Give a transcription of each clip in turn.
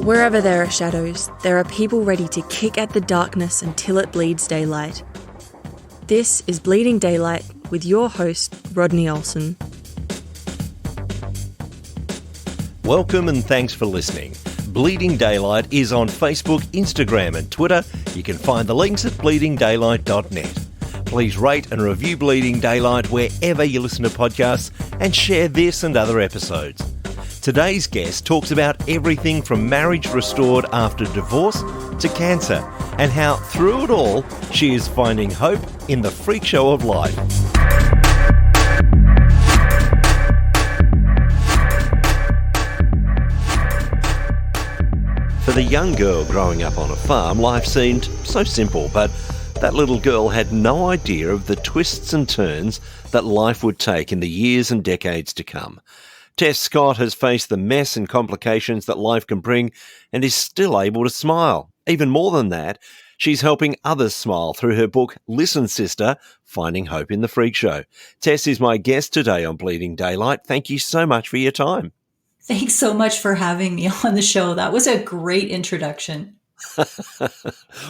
Wherever there are shadows, there are people ready to kick at the darkness until it bleeds daylight. This is Bleeding Daylight with your host, Rodney Olson. Welcome and thanks for listening. Bleeding Daylight is on Facebook, Instagram and Twitter. You can find the links at bleedingdaylight.net. Please rate and review Bleeding Daylight wherever you listen to podcasts and share this and other episodes. Today's guest talks about everything from marriage restored after divorce to cancer and how through it all she is finding hope in the freak show of life. For the young girl growing up on a farm, life seemed so simple, but that little girl had no idea of the twists and turns that life would take in the years and decades to come. Tess Scott has faced the mess and complications that life can bring and is still able to smile. Even more than that, she's helping others smile through her book, Listen Sister, Finding Hope in the Freak Show. Tess is my guest today on Bleeding Daylight. Thank you so much for your time. Thanks so much for having me on the show. That was a great introduction.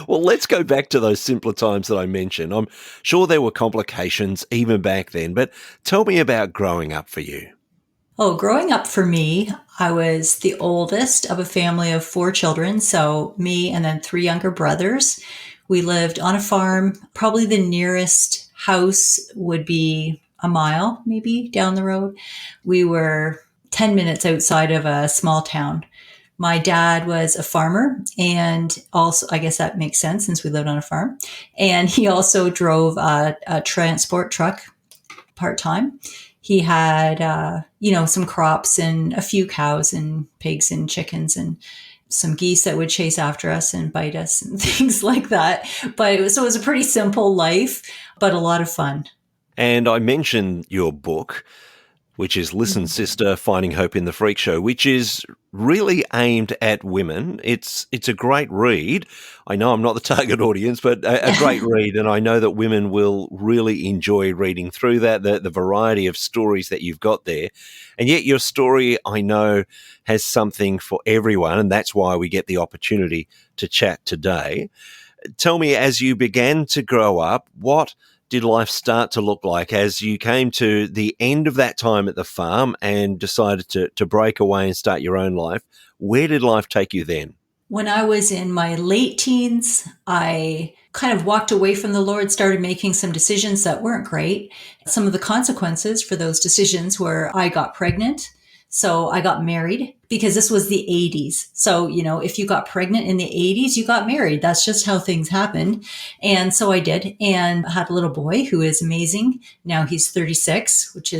Well, let's go back to those simpler times that I mentioned. I'm sure there were complications even back then, but tell me about growing up for you. Oh, growing up for me, I was the oldest of a family of 4 children. So me and then 3 younger brothers. We lived on a farm. Probably the nearest house would be a mile, maybe down the road. We were 10 minutes outside of a small town. My dad was a farmer, and also, I guess that makes sense since we lived on a farm. And he also drove a transport truck part-time. He had, some crops and a few cows and pigs and chickens and some geese that would chase after us and bite us and things like that. But it was a pretty simple life, but a lot of fun. And I mentioned your book, which is Listen Sister, Finding Hope in the Freak Show, which is really aimed at women. It's a great read. I know I'm not the target audience, but a great read, and I know that women will really enjoy reading through that, the variety of stories that you've got there. And yet your story, I know, has something for everyone, and that's why we get the opportunity to chat today. Tell me, as you began to grow up, what did life start to look like as you came to the end of that time at the farm and decided to break away and start your own life? Where did life take you then? When I was in my late teens, I kind of walked away from the Lord, started making some decisions that weren't great. Some of the consequences for those decisions were I got pregnant. So I got married because this was the 80s. So, if you got pregnant in the 80s, you got married. That's just how things happened. And so I did, and I had a little boy who is amazing. Now he's 36, which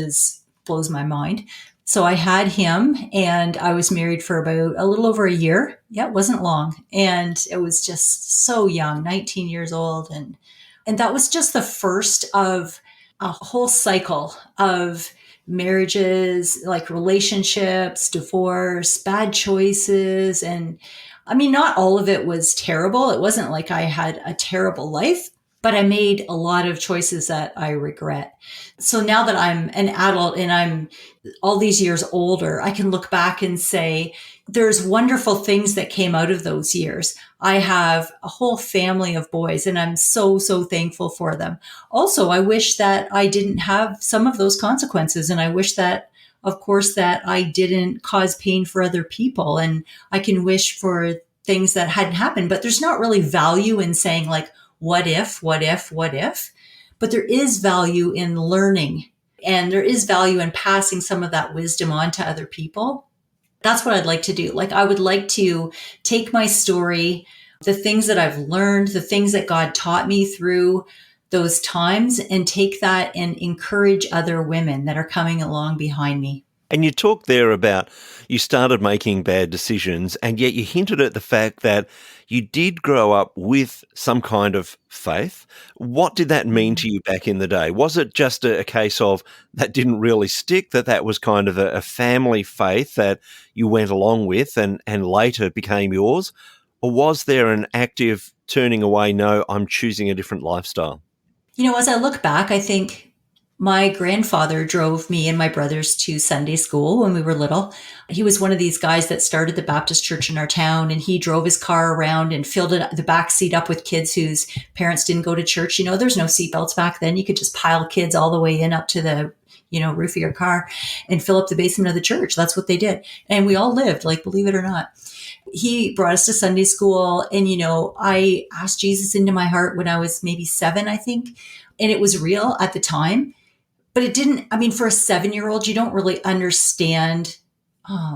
blows my mind. So I had him, and I was married for about a little over a year. Yeah, it wasn't long. And it was just so young, 19 years old. And that was just the first of a whole cycle of marriages, like relationships, divorce, bad choices. And I mean, not all of it was terrible. It wasn't like I had a terrible life, but I made a lot of choices that I regret. So now that I'm an adult and I'm all these years older, I can look back and say, there's wonderful things that came out of those years. I have a whole family of boys, and I'm so, so thankful for them. Also, I wish that I didn't have some of those consequences. And I wish that, of course, that I didn't cause pain for other people. And I can wish for things that hadn't happened, but there's not really value in saying like, what if? But there is value in learning, and there is value in passing some of that wisdom on to other people. That's what I'd like to do. Like, I would like to take my story, the things that I've learned, the things that God taught me through those times, and take that and encourage other women that are coming along behind me. And you talked there about you started making bad decisions, and yet you hinted at the fact that you did grow up with some kind of faith. What did that mean to you back in the day? Was it just a case of that didn't really stick, that was kind of a family faith that you went along with and later became yours? Or was there an active turning away, no, I'm choosing a different lifestyle? As I look back, I think My grandfather drove me and my brothers to Sunday school when we were little. He was one of these guys that started the Baptist church in our town, and he drove his car around and filled the back seat up with kids whose parents didn't go to church. There's no seatbelts back then. You could just pile kids all the way in up to the roof of your car and fill up the basement of the church. That's what they did. And we all lived, like, believe it or not. He brought us to Sunday school, and, I asked Jesus into my heart when I was maybe 7, I think. And it was real at the time. But it didn't, for a 7-year-old, you don't really understand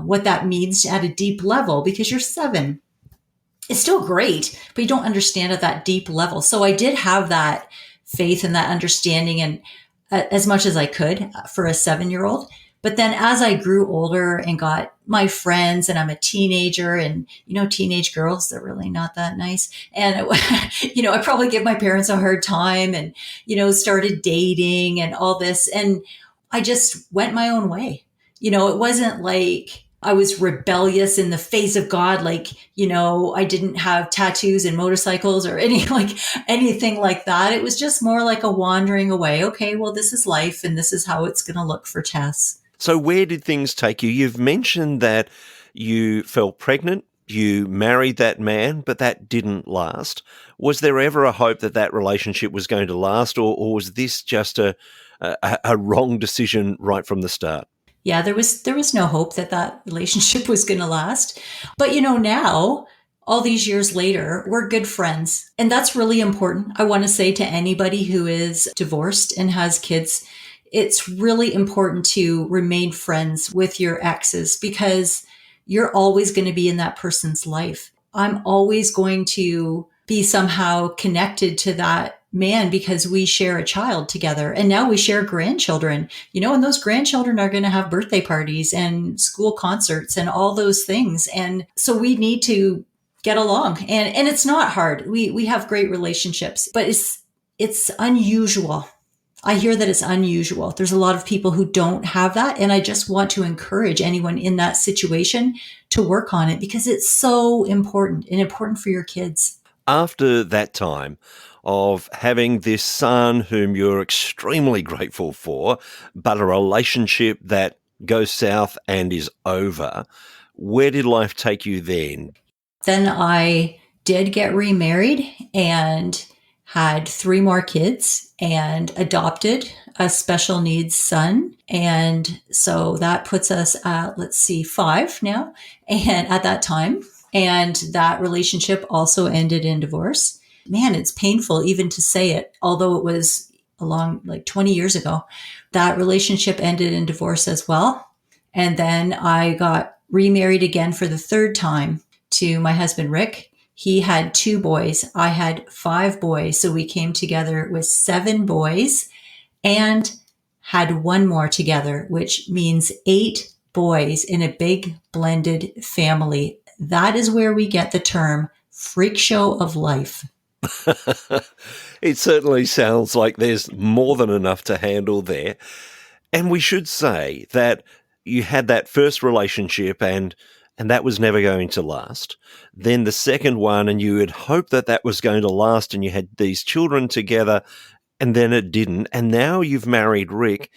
what that means at a deep level because you're 7. It's still great, but you don't understand at that deep level. So I did have that faith and that understanding, and as much as I could for a 7-year-old. But then as I grew older and got my friends, and I'm a teenager, and, teenage girls, they're really not that nice. And, I probably give my parents a hard time, and, started dating and all this. And I just went my own way. It wasn't like I was rebellious in the face of God. Like, I didn't have tattoos and motorcycles or anything like that. It was just more like a wandering away. Okay, well, this is life, and this is how it's going to look for Tess. So where did things take you? You've mentioned that you fell pregnant, you married that man, but that didn't last. Was there ever a hope that that relationship was going to last, or was this just a wrong decision right from the start? Yeah, there was no hope that relationship was going to last. But, now, all these years later, we're good friends. And that's really important. I want to say to anybody who is divorced and has kids, it's really important to remain friends with your exes, because you're always going to be in that person's life. I'm always going to be somehow connected to that man because we share a child together. And now we share grandchildren, and those grandchildren are going to have birthday parties and school concerts and all those things. And so we need to get along. And it's not hard. We have great relationships, but it's unusual. I hear that it's unusual. There's a lot of people who don't have that. And I just want to encourage anyone in that situation to work on it, because it's so important, and important for your kids. After that time of having this son whom you're extremely grateful for, but a relationship that goes south and is over, where did life take you then? Then I did get remarried and had 3 more kids and adopted a special needs son. And so that puts us at, 5 now, and at that time. And that relationship also ended in divorce. Man, it's painful even to say it, although it was along 20 years ago. That relationship ended in divorce as well. And then I got remarried again for the 3rd time to my husband, Rick. He had 2 boys. I had 5 boys. So we came together with 7 boys and had 1 more together, which means 8 boys in a big blended family. That is where we get the term Freakshow of life. It certainly sounds like there's more than enough to handle there. And we should say that you had that first relationship and that was never going to last. Then the second one, and you had hoped that that was going to last, and you had these children together, and then it didn't. And now you've married Rick,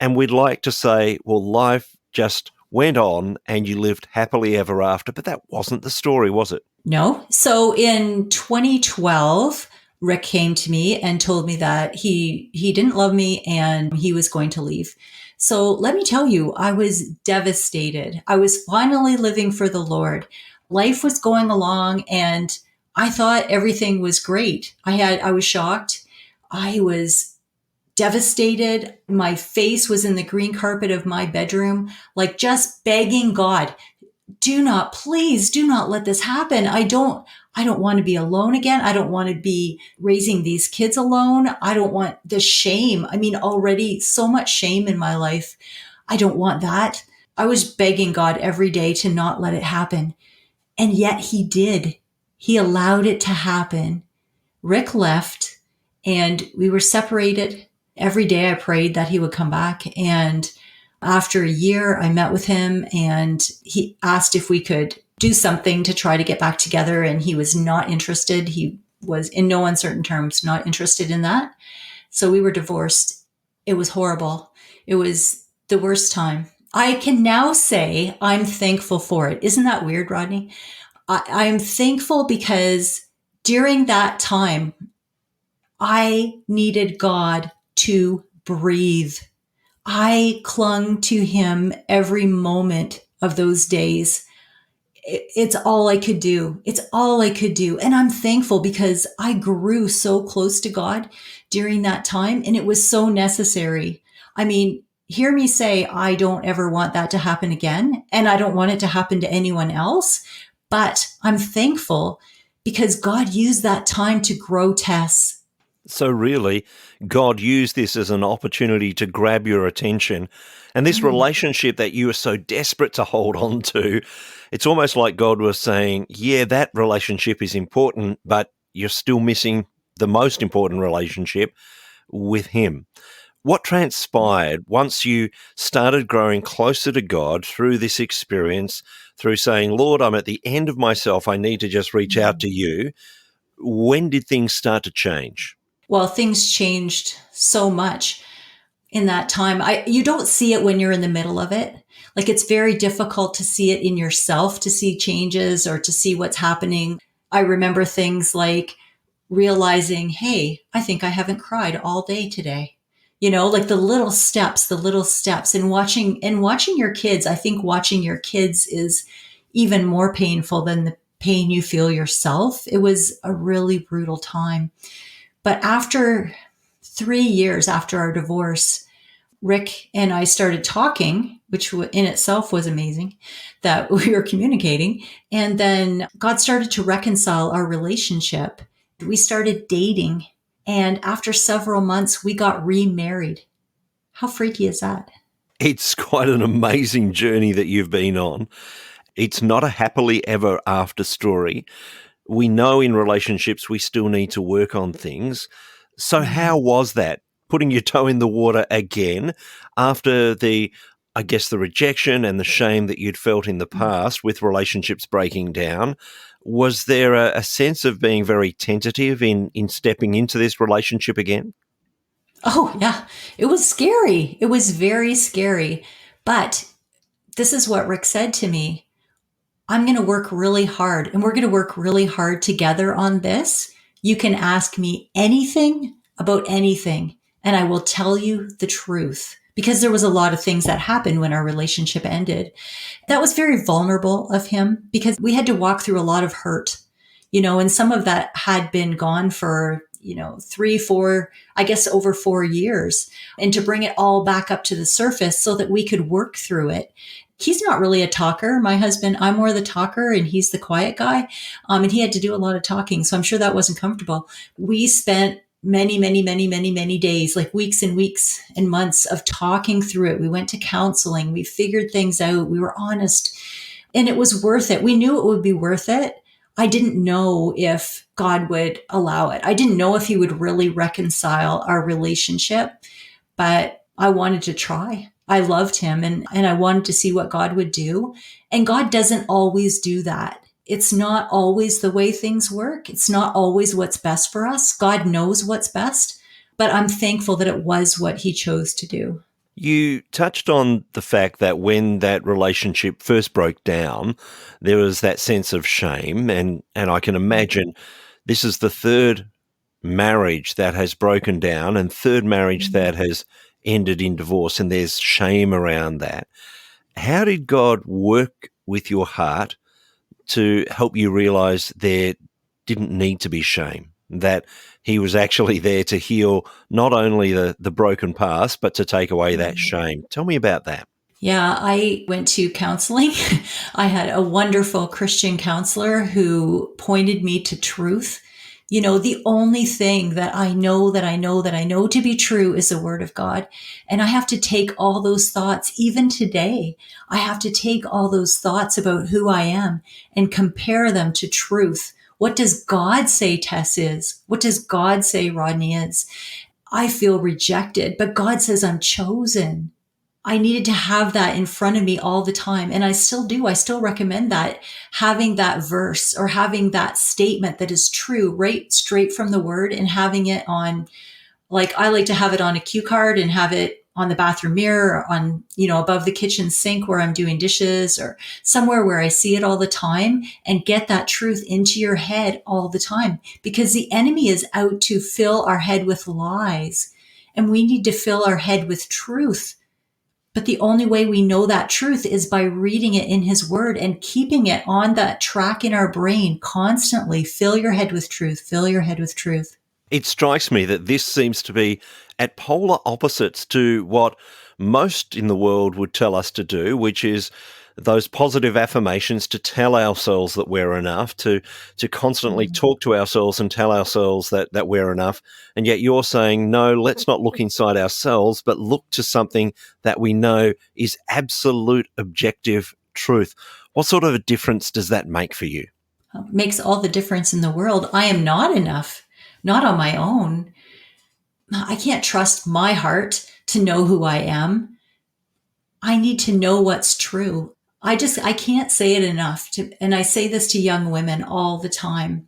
and we'd like to say, well, life just went on and you lived happily ever after, but that wasn't the story, was it? No. So in 2012, Rick came to me and told me that he didn't love me and he was going to leave. So let me tell you, I was devastated. I was finally living for the Lord. Life was going along and I thought everything was great. I was shocked. I was devastated. My face was in the green carpet of my bedroom, just begging God, please do not let this happen. I don't want to be alone again. I don't want to be raising these kids alone. I don't want the shame. Already so much shame in my life. I don't want that. I was begging God every day to not let it happen. And yet he did. He allowed it to happen. Rick left and we were separated. Every day I prayed that he would come back. And after a year, I met with him and he asked if we could do something to try to get back together. And he was not interested. He was in no uncertain terms not interested in that. So we were divorced. It was horrible. It was the worst time. I can now say I'm thankful for it. Isn't that weird, Rodney? I'm thankful because during that time, I needed God to breathe. I clung to him every moment of those days. It's all I could do. It's all I could do. And I'm thankful because I grew so close to God during that time, and it was so necessary. I mean, hear me say, I don't ever want that to happen again, and I don't want it to happen to anyone else. But I'm thankful because God used that time to grow Tess. So really, God used this as an opportunity to grab your attention. And this relationship that you were so desperate to hold on to, it's almost like God was saying, yeah, that relationship is important, but you're still missing the most important relationship with him. What transpired once you started growing closer to God through this experience, through saying, Lord, I'm at the end of myself, I need to just reach out to you? When did things start to change? Well, things changed so much in that time. You don't see it when you're in the middle of it. Like, it's very difficult to see it in yourself, to see changes or to see what's happening. I remember things like realizing, hey, I think I haven't cried all day today. Like the little steps and watching your kids. I think watching your kids is even more painful than the pain you feel yourself. It was a really brutal time. But after 3 years after our divorce, Rick and I started talking, which in itself was amazing that we were communicating. And then God started to reconcile our relationship. We started dating. And after several months, we got remarried. How freaky is that? It's quite an amazing journey that you've been on. It's not a happily ever after story. We know in relationships we still need to work on things. So how was that, putting your toe in the water again after the rejection and the shame that you'd felt in the past with relationships breaking down? Was there a sense of being very tentative in stepping into this relationship again? Oh, yeah. It was scary. It was very scary. But this is what Rick said to me. I'm going to work really hard, and we're going to work really hard together on this. You can ask me anything about anything, and I will tell you the truth. Because there was a lot of things that happened when our relationship ended. That was very vulnerable of him because we had to walk through a lot of hurt, and some of that had been gone for 3, 4, I guess over 4 years, and to bring it all back up to the surface so that we could work through it. He's not really a talker. My husband, I'm more the talker and he's the quiet guy. And he had to do a lot of talking. So I'm sure that wasn't comfortable. We spent many days, like weeks and weeks and months of talking through it. We went to counseling. We figured things out. We were honest, and it was worth it. We knew it would be worth it. I didn't know if God would allow it. I didn't know if he would really reconcile our relationship, but I wanted to try. I loved him and I wanted to see what God would do. And God doesn't always do that. It's not always the way things work. It's not always what's best for us. God knows what's best, but I'm thankful that it was what he chose to do. You touched on the fact that when that relationship first broke down, there was that sense of shame. And I can imagine this is the third marriage that has broken down and third marriage that has ended in divorce, and there's shame around that. How did God work with your heart to help you realize there didn't need to be shame, that he was actually there to heal not only the broken past, but to take away that shame? Tell me about that. Yeah, I went to counseling. I had a wonderful Christian counselor who pointed me to truth. The only thing that I know to be true is the word of God. And I have to take all those thoughts, even today, I have to take all those thoughts about who I am and compare them to truth. What does God say Tess is? What does God say Rodney is? I feel rejected, but God says I'm chosen. I needed to have that in front of me all the time. And I still do. I still recommend that, having that verse or having that statement that is true right straight from the word and having it on Like I like to have it on a cue card and have it on the bathroom mirror or on, above the kitchen sink where I'm doing dishes or somewhere where I see it all the time, and get that truth into your head all the time, because the enemy is out to fill our head with lies and we need to fill our head with truth. But the only way we know that truth is by reading it in his word and keeping it on that track in our brain constantly. Fill your head with truth. Fill your head with truth. It strikes me that this seems to be at polar opposites to what most in the world would tell us to do, which is those positive affirmations to tell ourselves that we're enough, to constantly talk to ourselves and tell ourselves that we're enough. And yet you're saying, no, let's not look inside ourselves, but look to something that we know is absolute objective truth. What sort of a difference does that make for you? It makes all the difference in the world. I am not enough, not on my own. I can't trust my heart to know who I am. I need to know what's true. I can't say it enough. And I say this to young women all the time.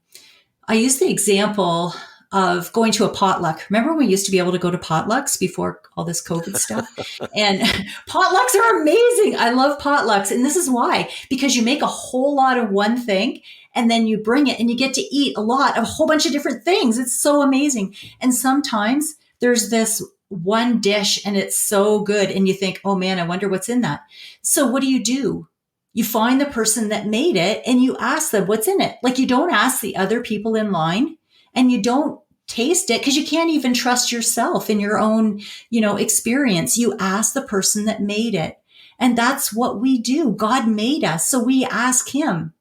I use the example of going to a potluck. Remember when we used to be able to go to potlucks before all this COVID stuff? And potlucks are amazing. I love potlucks. And this is why, because you make a whole lot of one thing and then you bring it and you get to eat a lot of a whole bunch of different things. It's so amazing. And sometimes there's this one dish and it's so good. And you think, oh man, I wonder what's in that. So what do? You find the person that made it and you ask them what's in it. Like you don't ask the other people in line and you don't taste it because you can't even trust yourself in your own, experience. You ask the person that made it. And that's what we do. God made us. So we ask him.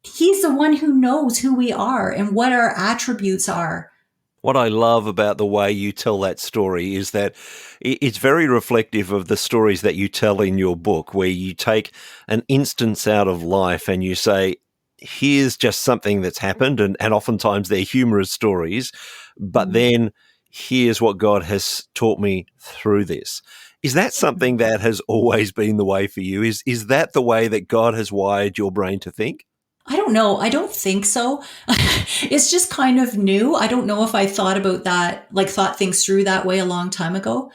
He's the one who knows who we are and what our attributes are. What I love about the way you tell that story is that it's very reflective of the stories that you tell in your book, where you take an instance out of life and you say, here's just something that's happened, and oftentimes they're humorous stories, but then here's what God has taught me through this. Is that something that has always been the way for you? Is that the way that God has wired your brain to think? I don't know. I don't think so. It's just kind of new. I don't know if I thought about that, thought things through that way a long time ago.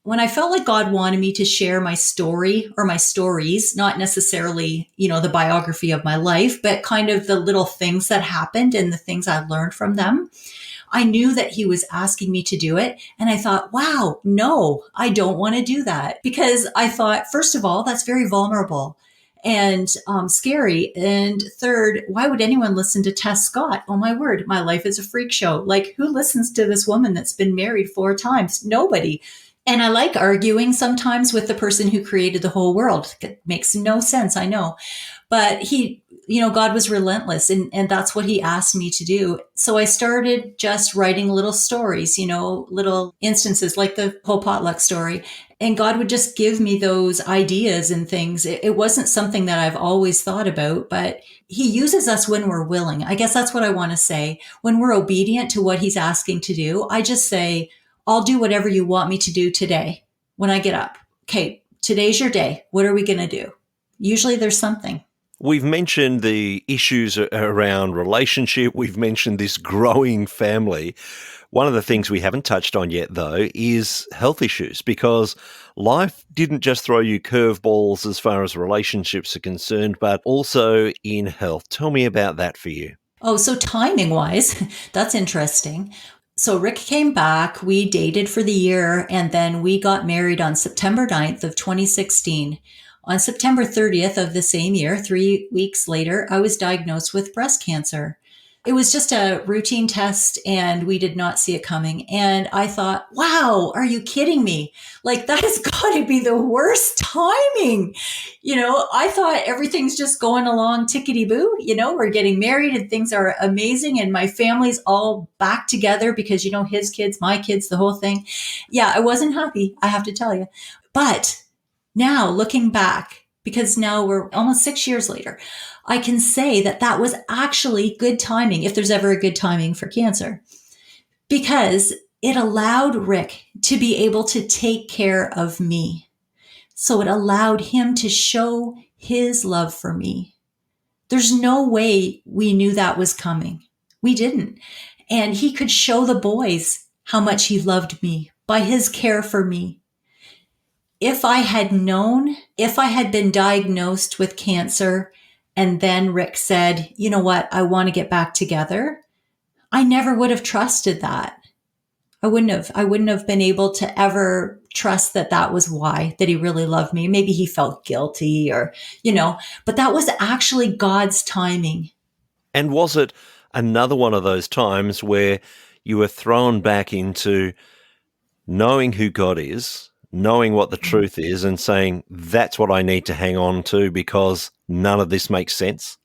When I felt like God wanted me to share my story or my stories, not necessarily, the biography of my life, but kind of the little things that happened and the things I learned from them, I knew that he was asking me to do it. And I thought, wow, no, I don't want to do that. Because I thought, first of all, that's very vulnerable and scary. And third, why would anyone listen to Tess Scott? Oh my word, my life is a freak show. Like, who listens to this woman that's been married 4 times? Nobody. And I like arguing sometimes with the person who created the whole world. It makes no sense, I know. But God was relentless, and that's what he asked me to do. So I started just writing little stories, little instances like the whole potluck story. And God would just give me those ideas and things. It wasn't something that I've always thought about, but he uses us when we're willing. I guess that's what I want to say. When we're obedient to what he's asking to do, I just say, I'll do whatever you want me to do today when I get up. Okay, today's your day. What are we going to do? Usually there's something. We've mentioned the issues around relationship. We've mentioned this growing family. One of the things we haven't touched on yet, though, is health issues, because life didn't just throw you curveballs as far as relationships are concerned, but also in health. Tell me about that for you. Oh, so timing-wise, that's interesting. So Rick came back, we dated for the year, and then we got married on September 9th of 2016. On September 30th of the same year, 3 weeks later, I was diagnosed with breast cancer. It was just a routine test and we did not see it coming. And I thought, wow, are you kidding me? Like, that has got to be the worst timing. I thought everything's just going along tickety-boo. We're getting married and things are amazing. And my family's all back together because, his kids, my kids, the whole thing. Yeah, I wasn't happy, I have to tell you. But now looking back, because now we're almost 6 years later, I can say that was actually good timing, if there's ever a good timing for cancer, because it allowed Rick to be able to take care of me. So it allowed him to show his love for me. There's no way we knew that was coming. We didn't. And he could show the boys how much he loved me by his care for me. If I had known, if I had been diagnosed with cancer and then Rick said, you know what, I want to get back together, I never would have trusted that. I wouldn't have been able to ever trust that that was why, that he really loved me. Maybe he felt guilty or, but that was actually God's timing. And was it another one of those times where you were thrown back into knowing who God is, knowing what the truth is, and saying, that's what I need to hang on to because none of this makes sense?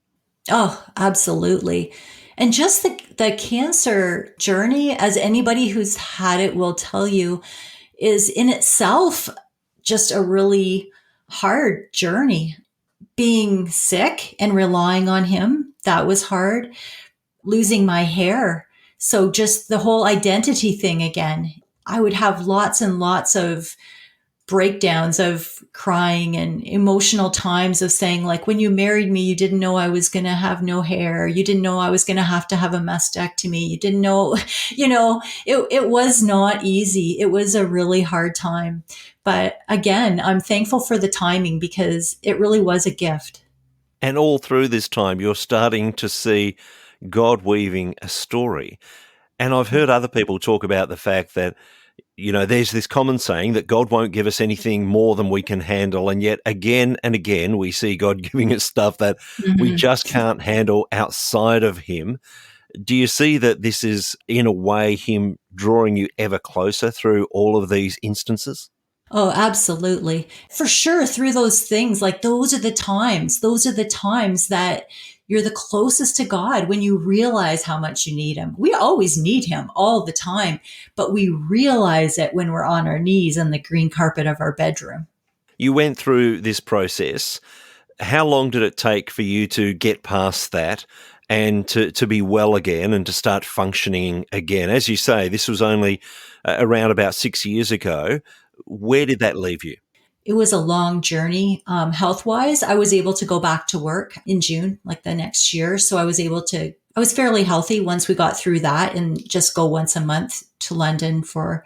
Oh, absolutely. And just the cancer journey, as anybody who's had it will tell you, is in itself just a really hard journey. Being sick and relying on him, that was hard. Losing my hair. So just the whole identity thing again. I would have lots and lots of breakdowns of crying and emotional times of saying, like, when you married me, you didn't know I was going to have no hair. You didn't know I was going to have a mastectomy. You didn't know, it was not easy. It was a really hard time. But again, I'm thankful for the timing because it really was a gift. And all through this time, you're starting to see God weaving a story. And I've heard other people talk about the fact that, there's this common saying that God won't give us anything more than we can handle. And yet again and again, we see God giving us stuff that we just can't handle outside of him. Do you see that this is, in a way, him drawing you ever closer through all of these instances? Oh, absolutely. For sure. Through those things, like those are the times that you're the closest to God, when you realize how much you need him. We always need him all the time, but we realize it when we're on our knees on the green carpet of our bedroom. You went through this process. How long did it take for you to get past that and to be well again and to start functioning again? As you say, this was only around about 6 years ago. Where did that leave you? It was a long journey. Health-wise, I was able to go back to work in June, like the next year. So I was fairly healthy once we got through that, and just go once a month to London for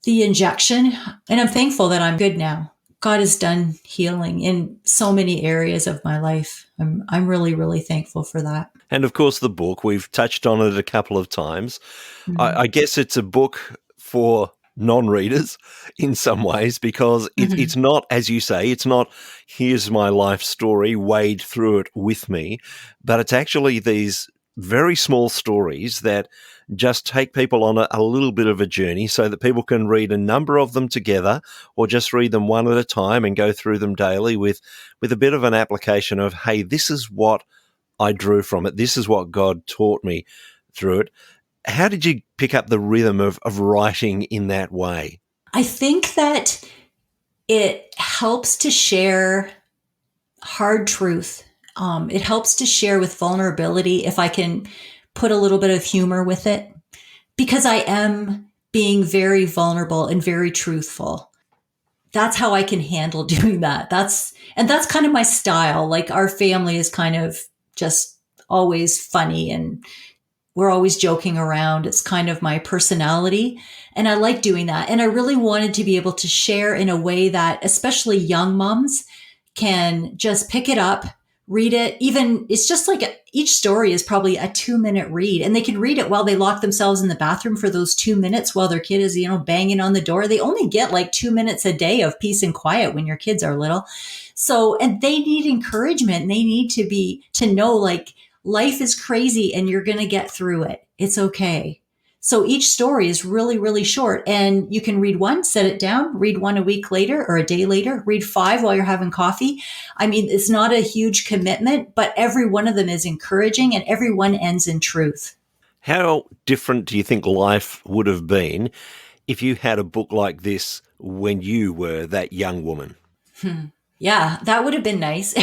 the injection. And I'm thankful that I'm good now. God has done healing in so many areas of my life. I'm really, really thankful for that. And of course, the book, we've touched on it a couple of times. Mm-hmm. I guess it's a book for non-readers in some ways, because it's not, as you say, it's not, here's my life story, wade through it with me, but it's actually these very small stories that just take people on a little bit of a journey so that people can read a number of them together, or just read them one at a time and go through them daily with a bit of an application of, hey, this is what I drew from it. This is what God taught me through it. How did you pick up the rhythm of writing in that way? I think that it helps to share hard truth. It helps to share with vulnerability if I can put a little bit of humor with it, because I am being very vulnerable and very truthful. That's how I can handle doing that. That's kind of my style. Like, our family is kind of just always funny and we're always joking around. It's kind of my personality, and I like doing that. And I really wanted to be able to share in a way that especially young moms can just pick it up, read it. Even it's just like each story is probably a 2-minute read, and they can read it while they lock themselves in the bathroom for those 2 minutes while their kid is, banging on the door. They only get like 2 minutes a day of peace and quiet when your kids are little. So, and they need encouragement, and they need to know, like, life is crazy and you're going to get through it. It's okay. So each story is really, really short, and you can read one, set it down, read one a week later or a day later, read 5 while you're having coffee. I mean, it's not a huge commitment, but every one of them is encouraging and every one ends in truth. How different do you think life would have been if you had a book like this when you were that young woman? Yeah, that would have been nice,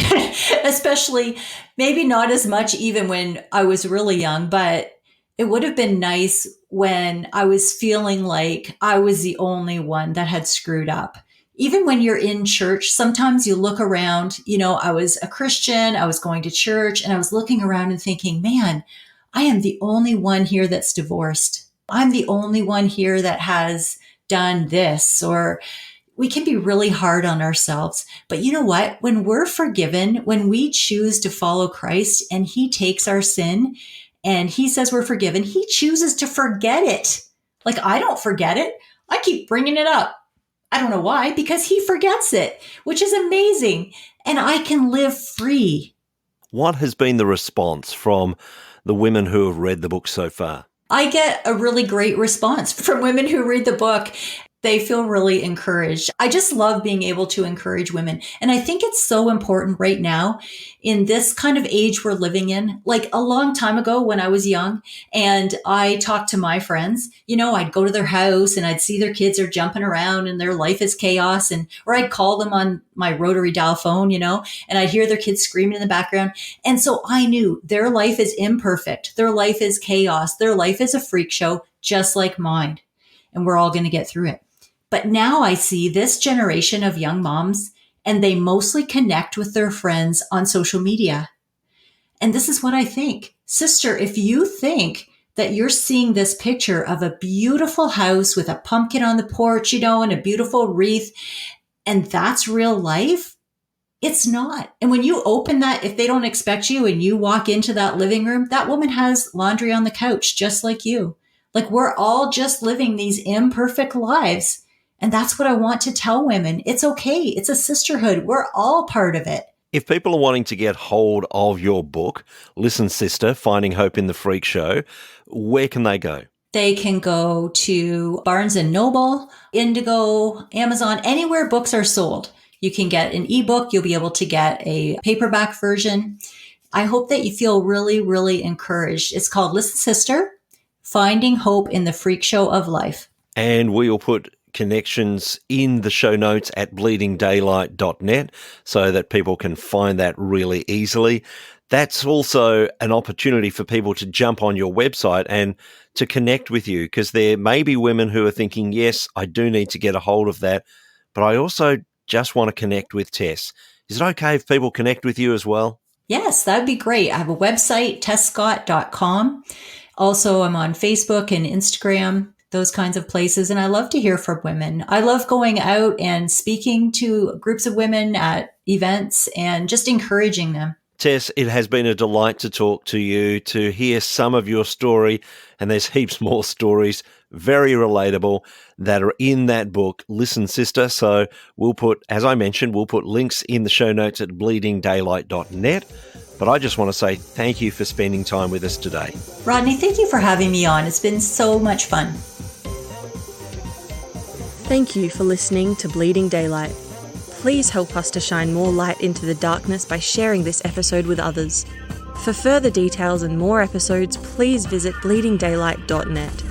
especially maybe not as much even when I was really young, but it would have been nice when I was feeling like I was the only one that had screwed up. Even when you're in church, sometimes you look around, I was a Christian, I was going to church, and I was looking around and thinking, man, I am the only one here that's divorced. I'm the only one here that has done this, or we can be really hard on ourselves. But you know what? When we're forgiven, when we choose to follow Christ and he takes our sin and he says we're forgiven, he chooses to forget it. Like, I don't forget it. I keep bringing it up. I don't know why, because he forgets it, which is amazing. And I can live free. What has been the response from the women who have read the book so far? I get a really great response from women who read the book. They feel really encouraged. I just love being able to encourage women. And I think it's so important right now in this kind of age we're living in. Like a long time ago when I was young and I talked to my friends, I'd go to their house and I'd see their kids are jumping around and their life is chaos. Or I'd call them on my rotary dial phone, and I'd hear their kids screaming in the background. And so I knew their life is imperfect. Their life is chaos. Their life is a freak show, just like mine. And we're all going to get through it. But now I see this generation of young moms, and they mostly connect with their friends on social media. And this is what I think. Sister, if you think that you're seeing this picture of a beautiful house with a pumpkin on the porch, and a beautiful wreath, and that's real life, it's not. And when you open that, if they don't expect you and you walk into that living room, that woman has laundry on the couch, just like you. Like, we're all just living these imperfect lives. And that's what I want to tell women. It's okay. It's a sisterhood. We're all part of it. If people are wanting to get hold of your book, Listen Sister, Finding Hope in the Freak Show, where can they go? They can go to Barnes & Noble, Indigo, Amazon, anywhere books are sold. You can get an ebook. You'll be able to get a paperback version. I hope that you feel really, really encouraged. It's called Listen Sister, Finding Hope in the Freak Show of Life. And we will put connections in the show notes at bleedingdaylight.net so that people can find that really easily. That's also an opportunity for people to jump on your website and to connect with you, because there may be women who are thinking, yes, I do need to get a hold of that, but I also just want to connect with Tess. Is it okay if people connect with you as well? Yes, that'd be great. I have a website, tessscott.com. Also, I'm on Facebook and Instagram, those kinds of places. And I love to hear from women. I love going out and speaking to groups of women at events and just encouraging them. Tess, it has been a delight to talk to you, to hear some of your story, and there's heaps more stories, very relatable, that are in that book, Listen Sister. So we'll put, as I mentioned, we'll put links in the show notes at bleedingdaylight.net. But I just want to say thank you for spending time with us today. Rodney, thank you for having me on. It's been so much fun. Thank you for listening to Bleeding Daylight. Please help us to shine more light into the darkness by sharing this episode with others. For further details and more episodes, please visit bleedingdaylight.net.